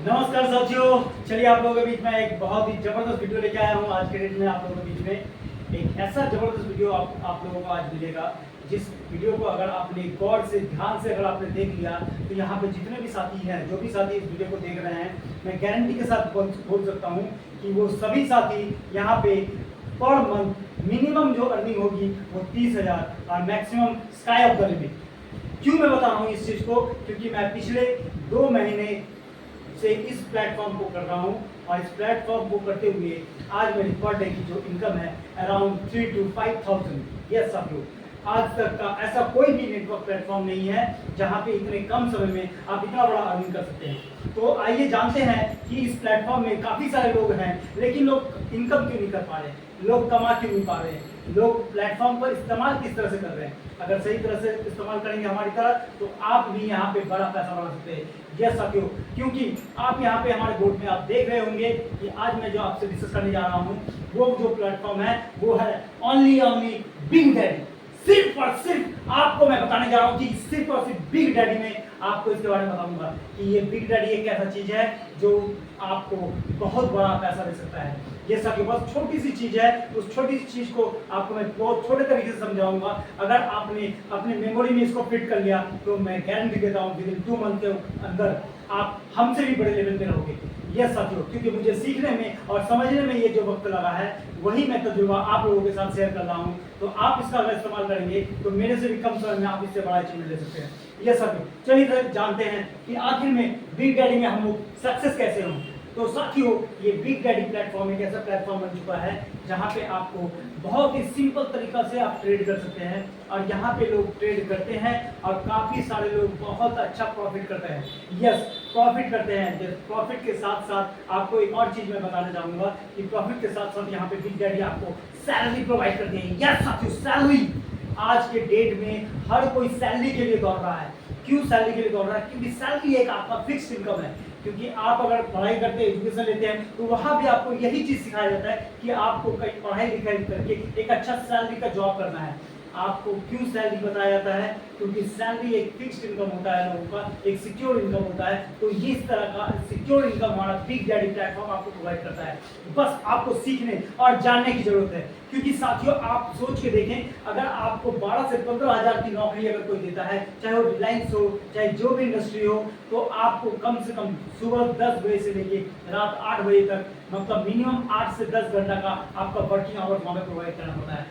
नमस्कार साथियों, चलिए आप लोगों के बीच में एक बहुत ही जबरदस्त वीडियो लेके आया हूँ। आज के डेट में आप लोगों के बीच में एक ऐसा जबरदस्त वीडियो आप लोगों को आज मिलेगा, जिस वीडियो को अगर आपने गौर से ध्यान से अगर आपने देख लिया तो यहाँ पे जितने भी साथी हैं, जो भी साथी इस वीडियो को देख रहे हैं, मैं गारंटी के साथ बोल सकता हूँ कि वो सभी साथी यहाँ पे पर मंथ मिनिमम जो अर्निंग होगी वो 30,000 और maximum sky of the limit. क्यों मैं बता रहा हूँ इस चीज़ को? क्योंकि मैं पिछले 2 महीने से इस प्लेटफॉर्म को कर रहा हूँ और इस प्लेटफॉर्म को करते हुए आज मेरी पर डे की जो इनकम है अराउंड 3 to 5,000। यस साथियों, आज तक का ऐसा कोई भी नेटवर्क प्लेटफॉर्म नहीं है जहाँ पे इतने कम समय में आप इतना बड़ा अर्निंग कर सकते हैं। तो आइए जानते हैं कि इस प्लेटफॉर्म में काफ़ी सारे लोग हैं, लेकिन लोग इनकम क्यों नहीं कर पा रहे, लोग कमा क्यों नहीं पा रहे हैं, लोग प्लेटफॉर्म पर इस्तेमाल किस तरह से कर रहे हैं। अगर सही तरह से इस्तेमाल करेंगे हमारी तरह तो आप भी यहाँ पे बड़ा पैसा बना सकते हैं। यस साथियों, क्योंकि आप यहाँ पे हमारे बोर्ड में आप देख रहे होंगे कि आज मैं जो आपसे डिस्कस करने जा रहा हूँ वो जो प्लेटफॉर्म है वो है ओनली बिग डैडी। सिर्फ और सिर्फ आपको मैं बताने जा रहा हूँ कि सिर्फ और सिर्फ बिग डैडी में आपको इसके बारे में बताऊंगा कि ये बिग डैडी एक ऐसा चीज है जो आपको बहुत बड़ा पैसा दे सकता है। ये सब बहुत छोटी सी चीज है, उस छोटी सी चीज को आपको मैं बहुत छोटे तरीके से समझाऊंगा। अगर आपने अपने मेमोरी में इसको फिट कर लिया तो मैं गारंटी देता हूँ विदिन 2 मंथ के अंदर आप हमसे भी बड़े लेवल पे रहोगे। यस साथियों, क्योंकि मुझे सीखने में और समझने में ये जो वक्त लगा है वही मैं तजुर्बा आप लोगों के साथ शेयर कर रहा हूँ। तो आप इसका अगर इस्तेमाल करेंगे तो मेरे से भी कम समय में आप इससे बड़ा अचीवमेंट ले सकते हैं। यस साथियों, चलिए जानते हैं कि आखिर में बिग डैडी में हम लोग सक्सेस कैसे हों। तो साथियों, ये बिग डैडी प्लेटफॉर्म एक ऐसा प्लेटफॉर्म बन चुका है जहाँ पे आपको बहुत ही सिंपल तरीका से आप ट्रेड कर सकते हैं और यहाँ पे लोग ट्रेड करते हैं और काफ़ी सारे लोग बहुत अच्छा प्रॉफिट करते हैं। यस, प्रॉफिट करते हैं। प्रॉफिट के साथ साथ आपको एक और चीज़ मैं बताना चाहूँगा कि प्रॉफिट के साथ साथ यहाँ पे बिग डैडी आपको सैलरी प्रोवाइड करते हैं। यस साथियों, सैलरी आज के डेट में हर कोई सैलरी के लिए दौड़ रहा है। क्यों सैलरी के लिए दौड़ रहा है? क्योंकि सैलरी एक आपका फिक्स इनकम है। क्योंकि आप अगर पढ़ाई करते हैं, एजुकेशन लेते हैं, तो वहाँ भी आपको यही चीज़ सिखाया जाता है कि आपको कहीं पढ़ाई लिखाई करके एक अच्छा सैलरी का जॉब करना है। आपको क्यों सैलरी बताया जाता है? क्योंकि सैलरी एक फिक्स्ड इनकम होता है लोगों का, एक सिक्योर इनकम होता है। तो ये इस तरह का सिक्योर इनकम हमारा बिग डैडी प्लेटफॉर्म आपको प्रोवाइड करता है। बस आपको सीखने और जानने की जरूरत है। क्योंकि साथियों, आप सोच के देखें, अगर आपको 12 से 15 हज़ार की नौकरी अगर कोई देता है, चाहे वो रिलायंस हो, चाहे जो भी इंडस्ट्री हो, तो आपको कम से कम सुबह 10 बजे से लेके रात 8 बजे तक, मतलब मिनिमम 8 से 10 घंटा का आपका वर्किंग आवर्स वहाँ पे प्रोवाइड करना होता है।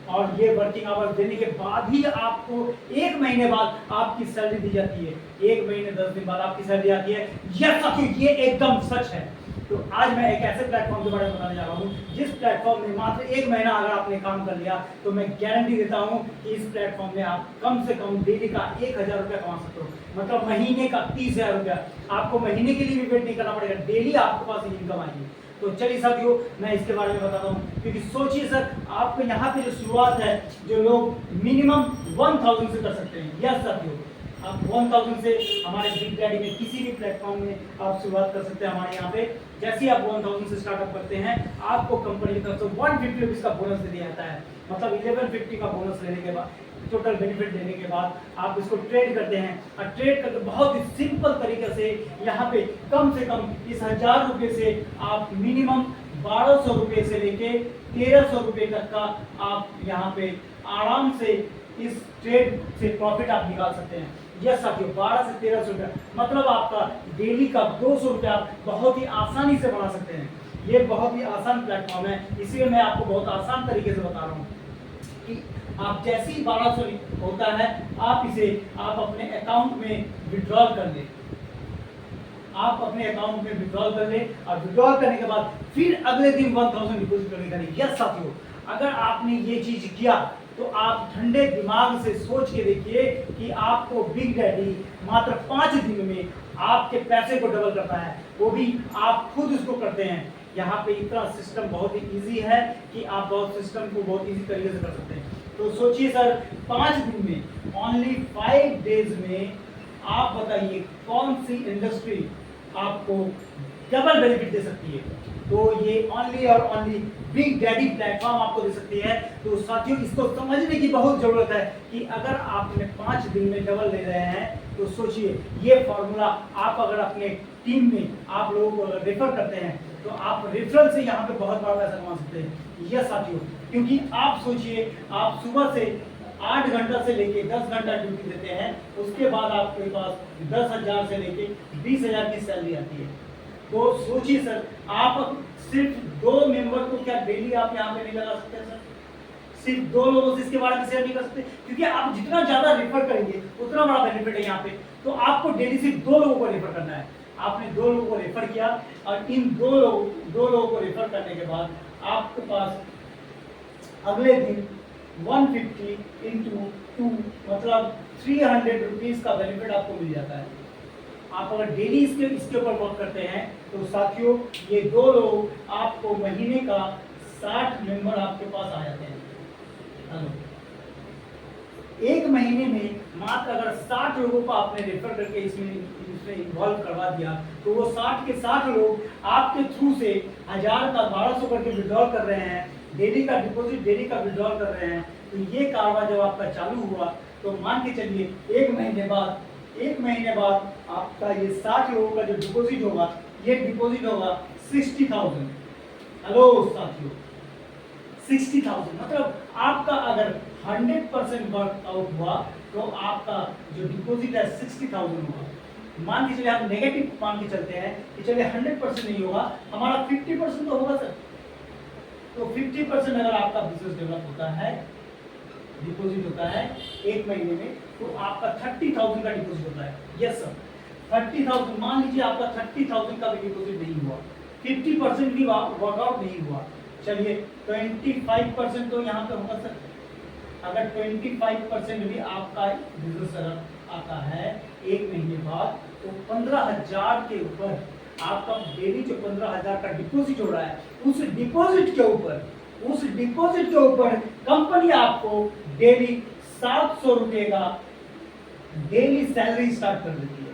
और ये वर्किंग आवर्स देने के बाद ही आपको 1 महीने बाद आपकी सैलरी दी जाती है। 1 महीने 10 दिन बाद आपकी सैलरी आती है। यस साथियों, ये एकदम सच है। तो आज मैं एक ऐसे प्लेटफॉर्म के बारे में बताने जा रहा हूँ जिस प्लेटफॉर्म में मात्र 1 महीना अगर आपने काम कर लिया तो मैं गारंटी देता हूँ कि इस प्लेटफॉर्म में आप कम से कम डेली का 1,000 रुपया कमा सकते हो। मतलब महीने का 30,000 रुपया। आपको महीने के लिए भी वेट नहीं करना पड़ेगा, डेली आपके पास इनकम आएगी। तो चलिए साथियों, मैं इसके बारे में बताता हूँ। क्योंकि सोचिए सर, आपको यहाँ पे जो शुरुआत है, जो लोग मिनिमम 1,000 से कर सकते हैं। यस साथियों, आप 1,000 से हमारे बिग डैडी में किसी भी प्लेटफॉर्म में आप शुरुआत कर सकते हैं। हमारे यहाँ पे जैसे ही आप 1,000 से स्टार्टअप करते हैं, आपको कंपनी की तरफ से 150 रुपीज़ का बोनस दे दिया जाता है। मतलब 1150 का बोनस लेने के बाद, टोटल बेनिफिट देने के बाद आप इसको ट्रेड करते हैं और ट्रेड करके बहुत ही सिंपल तरीके से यहाँ पे कम से कम इस 1,000 रुपये से आप मिनिमम 1,200 रुपये से लेके 1,300 रुपये तक का आप यहाँ पे आराम से इस ट्रेड से प्रॉफिट आप निकाल सकते हैं। यस साथियों, 12 से 1,300 रुपया, मतलब आपका डेली का 200 रुपया बहुत ही आसानी से बना सकते हैं। ये बहुत ही आसान प्लेटफॉर्म है, इसलिए मैं आपको बहुत आसान तरीके से बता रहा हूँ कि आप जैसे ही 1,200 होता है आप इसे आप अपने अकाउंट में विड्रॉल कर लें। आप अपने अकाउंट में विड्रॉल कर लें और विड्रॉल करने के बाद फिर अगले दिन 1,000 डिपोजिट करें। यस साथियों, अगर आपने ये चीज किया तो आप ठंडे दिमाग से सोच के देखिए कि आपको बिग डैडी मात्र 5 दिन में आपके पैसे को डबल करता है, वो भी आप खुद उसको करते हैं। यहाँ पे इतना सिस्टम बहुत ही इजी है कि आप बहुत सिस्टम को बहुत इजी तरीके से कर सकते हैं। तो सोचिए सर, 5 दिन में, ओनली 5 डेज में आप बताइए कौन सी इंडस्ट्री आपको डबल बेनिफिट दे सकती है। तो ये ओनली और ओनली बिग डैडी प्लेटफॉर्म आपको दे सकती है। तो साथियों, इसको समझने की बहुत ज़रूरत है कि अगर आपने 5 दिन में डबल ले रहे हैं तो सोचिए, ये फॉर्मूला आप अगर अपने टीम में आप लोगों को रेफर करते हैं तो आप रेफरल से यहाँ पे बहुत बड़ा पैसा कमा सकते हैं। यस साथियों, क्योंकि आप सोचिए, आप सुबह से 8 घंटा से लेके 10 घंटा ड्यूटी देते हैं, उसके बाद आपके पास 10,000 से लेके 20,000 की सैलरी आती है। तो सोचिए सर, आप सिर्फ 2 मेंबर को क्या डेली आप यहाँ पे नहीं लगा सकते सर? सिर्फ 2 लोगों से इसके बारे में शेयर नहीं कर सकते, क्योंकि आप जितना ज्यादा रेफर करेंगे उतना बड़ा बेनिफिट है यहाँ पे। तो आपको डेली सिर्फ 2 लोगों को रेफर करना है। आपने 2 लोगों को रेफर किया और इन 2 लोगों को रेफर करने के बाद आपके पास अगले दिन 150 इंटू 2 मतलब 300 रुपीज का बेनिफिट आपको मिल जाता है। आप अगर डेली इसके ऊपर वर्क करते हैं तो साथियों, ये 2 लोग आपको महीने का 60 मेंबर आपके पास आ जाते हैं। हेलो, एक महीने में मात्र अगर 60 लोगों को आपने रेफर करके इसमें इन्वॉल्व करवा दिया तो वो 60 के 60 लोग आपके थ्रू से 1000 का 1200 करके विड्रॉल कर रहे हैं, डेली का डिपॉजिट डेली का विड्रॉल कर रहे हैं। तो ये कारोबार जब आपका चालू हुआ तो मान के चलिए एक महीने बाद आपका ये 60 लोगों का जो डिपॉजिट होगा, ये डिपॉजिट होगा 60,000। हेलो साथियों, 60,000 मतलब आपका अगर 100% वर्कआउट हुआ तो आपका जो डिपॉजिट है 60,000 होगा। मान के चलिए, आप नेगेटिव मान के चलते हैं कि चलिए 100% नहीं होगा, हमारा 50% तो होगा सर। तो 50% अगर आपका बिजनेस डेवलप होता है, डिपॉजिट होता है एक महीने में, तो आपका 30,000 का डिपॉजिट होता है। Yes sir, 30,000। मान लीजिए आपका 30,000 का भी डिपॉजिट नहीं हुआ, 50% भी वर्कआउट नहीं हुआ, चलिए 25% तो यहाँ पे होगा सर। अगर 25% भी आपका बिजनेस अगर आता है एक महीने बाद, तो 15,000 के ऊपर आपका डेली जो 15,000 का डिपॉजिट हो रहा है, उस डिपॉजिट के ऊपर कंपनी आपको डेली 700 रुपए का डेली सैलरी स्टार्ट कर देती है।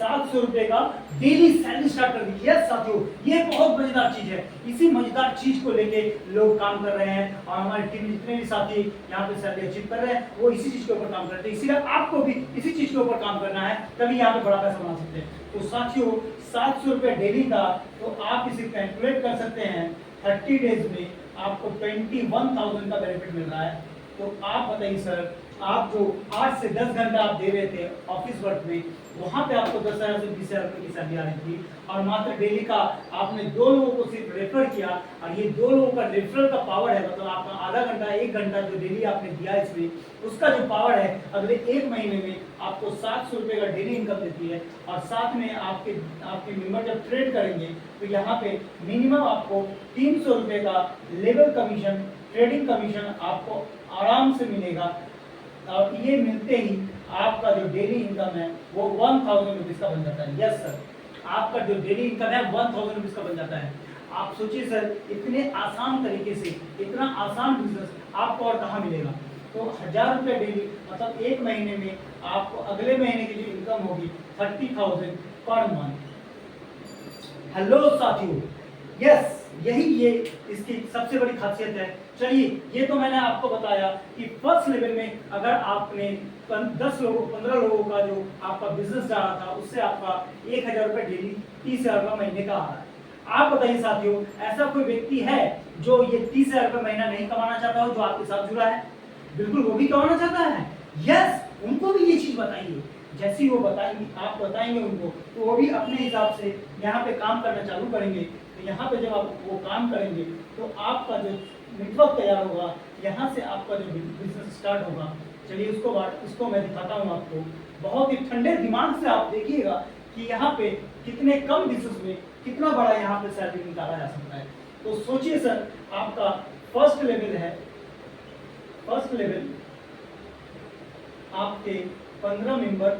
700 रुपए का डेली सैलरी स्टार्ट कर दी। यस साथियों, ये बहुत मजेदार चीज है। इसी मजेदार चीज को लेके लोग काम कर रहे हैं और हमारी टीम में जितने भी साथी यहाँ पे सैलरी अचीव कर रहे हैं वो इसी चीज के ऊपर काम करते हैं। इसीलिए आपको भी इसी चीज के ऊपर काम करना है, तभी यहाँ पे बड़ा पैसा बना सकते हैं। तो साथियों, 700 रुपए डेली का, तो आप इसे कैलकुलेट कर सकते हैं 30 डेज में आपको 21,000 का बेनिफिट मिल रहा है। तो आप बताइए सर, आप जो 8 से 10 घंटा आप दे रहे थे ऑफिस वर्क में, वहां पे आपको 10,000 से 20,000 रुपए की सैलरी आ रही थी, और मात्र डेली का आपने 2 लोगों को सिर्फ रेफर किया, और ये 2 लोगों का रेफरल का पावर है, मतलब आपका आधा घंटा 1 घंटा जो डेली आपने दिया इसमें, उसका जो पावर है अगले 1 महीने में आपको 700 रुपए का डेली इनकम देती है। और साथ में आपके मेंबर जब ट्रेड करेंगे तो यहाँ पे मिनिमम आपको 300 रुपए का लेवल कमीशन, ट्रेडिंग कमीशन आपको आराम से मिलेगा। और ये मिलते ही आपका जो डेली इनकम है वो 1,000 रुपीज का बन जाता है। यस सर, आपका जो डेली इनकम है 1,000 रुपीज का बन जाता है। आप सोचिए सर, इतने आसान तरीके से इतना आसान बिजनेस आपको और कहाँ मिलेगा। तो 1,000 रुपये डेली मतलब एक महीने में आपको अगले महीने की जो इनकम होगी 30,000 पर मंथ। हेलो साथियों, यस, यही ये इसकी सबसे बड़ी खासियत है। चलिए, ये तो मैंने आपको बताया कि फर्स्ट लेवल में अगर आपने 10 लोगों 15 लोगों का जो आपका बिजनेस जा रहा था, उससे आपका 1,000 रुपये डेली 30,000 रुपये महीने का आ रहा है। आप बताइए साथियों, ऐसा कोई व्यक्ति है जो ये 30,000 रुपये महीना नहीं कमाना चाहता हो, जो आपके साथ जुड़ा है? बिल्कुल, वो भी कमाना चाहता है। यस, उनको भी ये चीज बताइए। जैसी वो बताएंगे, आप बताएंगे उनको, तो वो भी अपने हिसाब से यहाँ पे काम करना चालू करेंगे। तो यहाँ पे जब आप वो काम करेंगे तो आपका जो नेटवर्क तैयार होगा, यहाँ से आपका जो बिजनेस स्टार्ट होगा। चलिए उसको मैं दिखाता हूँ आपको। बहुत ही ठंडे दिमाग से आप देखिएगा कि यहाँ पे कितने कम बिजनेस में कितना बड़ा यहाँ पे सैलरी निकाला जा सकता है। तो सोचिए सर, आपका फर्स्ट लेवल है, फर्स्ट लेवल आपके 15 मेंबर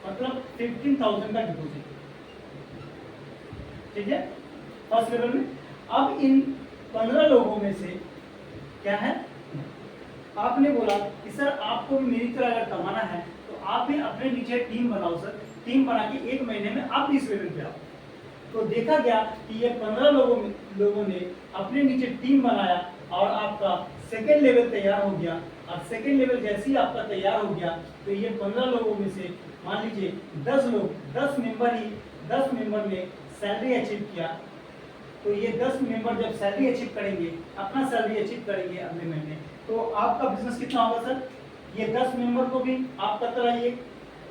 मतलब 15,000 का डिपॉजिट, ठीक है, फर्स्ट लेवल में। अब इन 15 लोगों में से क्या है, आपने बोला कि सर आपको भी मेरी तरह अगर कमाना है तो आप भी अपने नीचे टीम बनाओ सर, टीम बना के 1 महीने में आप इस लेवल पे आओ। तो देखा गया कि ये 15 लोगों ने अपने नीचे टीम बनाया और आपका सेकेंड लेवल तैयार हो गया। और सेकेंड लेवल जैसे ही आपका तैयार हो गया तो ये 15 लोगों में से मान लीजिए 10 मेंबर ने सैलरी अचीव किया। तो ये 10 मेंबर जब सैलरी अचीव करेंगे, अपना सैलरी अचीव करेंगे अगले महीने, तो आपका बिजनेस कितना होगा सर? ये 10 मेंबर को भी आपका तरह ये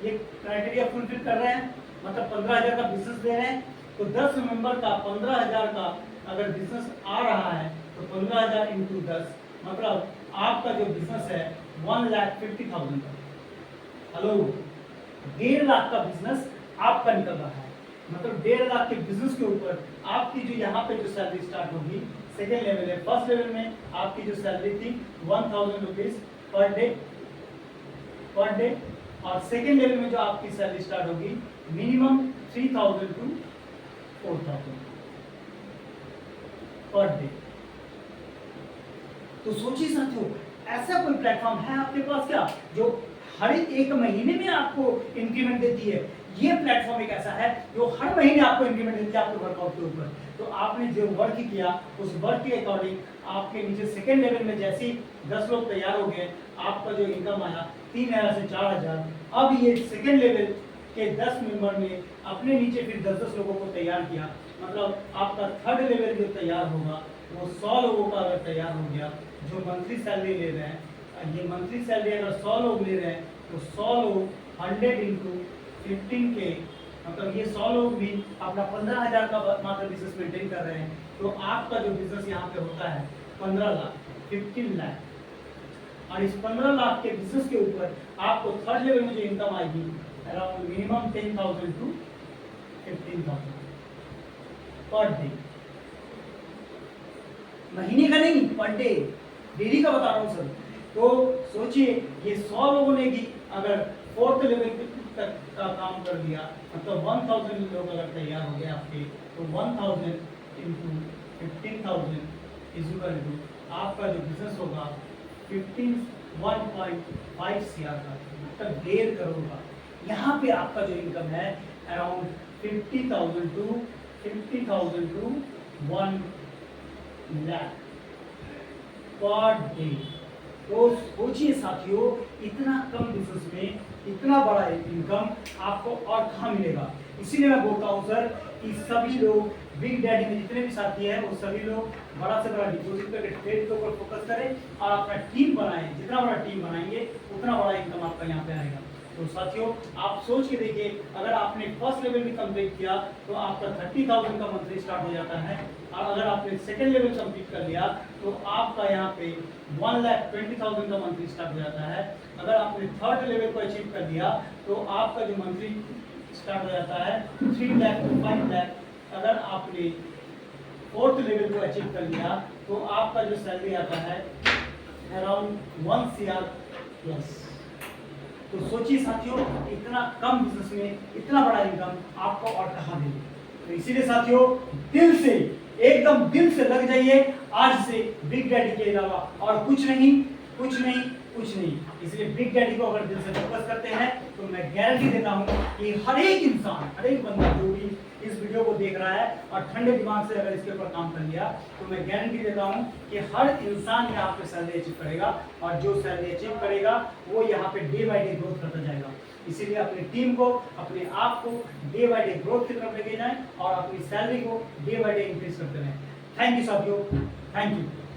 क्राइटेरिया फुलफिल कर रहे हैं, मतलब 15,000 का बिजनेस दे रहे हैं। तो 10 मेंबर का 15,000 का अगर बिजनेस आ रहा है तो 15,000 इंटू 10, मतलब आपका जो बिजनेस है 1,50,000 का। हेलो, 1.5 लाख का बिजनेस आपका निकल रहा है। मतलब 1.5 लाख के बिजनेस के ऊपर आपकी जो यहाँ पे जो सैलरी स्टार्ट होगी, सेकेंड लेवल है। फर्स्ट लेवल में आपकी जो सैलरी थी 1,000 रुपीज पर डे, और सेकेंड लेवल में जो आपकी सैलरी स्टार्ट होगी मिनिमम 3,000 टू 4,000 पर डे। तो सोचिए साथियों, ऐसा कोई प्लेटफॉर्म है आपके पास क्या जो हर एक महीने में आपको इंक्रीमेंट देती है? ये प्लेटफॉर्म एक ऐसा है जो हर महीने आपको इंक्रीमेंट देती है आपके वर्कआउट के ऊपर। तो आपने जो वर्क किया उस वर्क के अकॉर्डिंग आपके नीचे सेकेंड लेवल में जैसे ही 10 लोग तैयार हो गए, आपका जो इनकम आया 3,000 से 4,000। अब ये सेकेंड लेवल के 10 मेंबर ने अपने नीचे फिर 10-10 लोगों को तैयार किया, मतलब आपका थर्ड लेवल जो तैयार होगा वो 100 लोगों का अगर तैयार हो गया जो मंथली सैलरी ले रहे हैं। ये मंथली सैलरी अगर 100 लोग ले रहे हैं तो 100 लोग 100 इंटू 15K, मतलब ये 100 लोग भी अपना 15,000 का मात्र बिजनेस मेंटेन कर रहे हैं। तो आपका जो बिजनेस यहाँ पे होता है 15 लाख, 15 लाख। और इस 15 लाख के बिजनेस के ऊपर आपको थर्ड लेवल में जो इनकम आएगी around minimum 10,000 to 15,000 per day. महीने का नहीं, पर डे, डेली का बता रहा हूँ सर। तो सोचिए ये 100 लोगों ने भी अगर फोर्थ लेवल तक का काम कर दिया, मतलब 1,000 लोग अगर तैयार हो गए आपके, तो 1,000 इंटू 15,000 इज इक्वल टू आपका जो बिजनेस होगा 1.5 CR का, मतलब 1.5 करोड़ का। यहाँ पे आपका जो इनकम है around 50,000 to 1 lakh per day. तो सोचिए साथियों, इतना कम बिजनेस में इतना बड़ा इनकम आपको और कहाँ मिलेगा? इसीलिए मैं बोलता हूँ सर कि सभी लोग बिग डैडी में जितने भी साथी हैं वो सभी लोग बड़ा से बड़ा डिपॉजिट करके ट्रेड के ऊपर फोकस करें और अपना टीम बनाएं। जितना बड़ा टीम बनाएंगे उतना बड़ा इनकम आपका यहाँ पे आएगा। तो साथियों, आप सोच के देखिए, अगर आपने फर्स्ट लेवल भी कंप्लीट किया तो आपका 30,000 का मंथली स्टार्ट हो जाता है, और अगर आपने सेकेंड लेवल कंप्लीट कर लिया तो आपका यहाँ पे 1,20,000 का मंथली स्टार्ट हो जाता है। अगर आपने थर्ड लेवल को अचीव कर दिया तो आपका जो मंथली स्टार्ट हो जाता है 3 लाख टू 5 लाख। अगर आपने फोर्थ लेवल को अचीव कर लिया तो आपका जो सैलरी आता है अराउंड 1 CR प्लस। तो सोचिए साथियों, इतना कम बिजनेस में इतना बड़ा इनकम आपको और कहाँ देंगे? तो इसीलिए साथियों, दिल से, एकदम दिल से लग जाइए आज से बिग डैडी के अलावा और कुछ नहीं। इसलिए बिग डैडी को अगर दिल से फोकस करते हैं तो मैं गारंटी देता हूं कि हर एक इंसान, हर एक बंदा जो भी इस वीडियो को देख रहा है और ठंडे दिमाग से अगर इसके ऊपर काम कर लिया तो मैं गारंटी देता हूं कि हर इंसान यहाँ पे सैलरी अचीव करेगा, और जो सैलरी अचीव करेगा वो यहाँ पे डे बाय डे ग्रोथ करता जाएगा। इसीलिए अपनी टीम को, अपने आप को डे बाय डे ग्रोथ की तरफ लेके जाएं और अपनी सैलरी को डे बाय डे इंक्रीज करते रहें। थैंक यू साथियों, थैंक यू।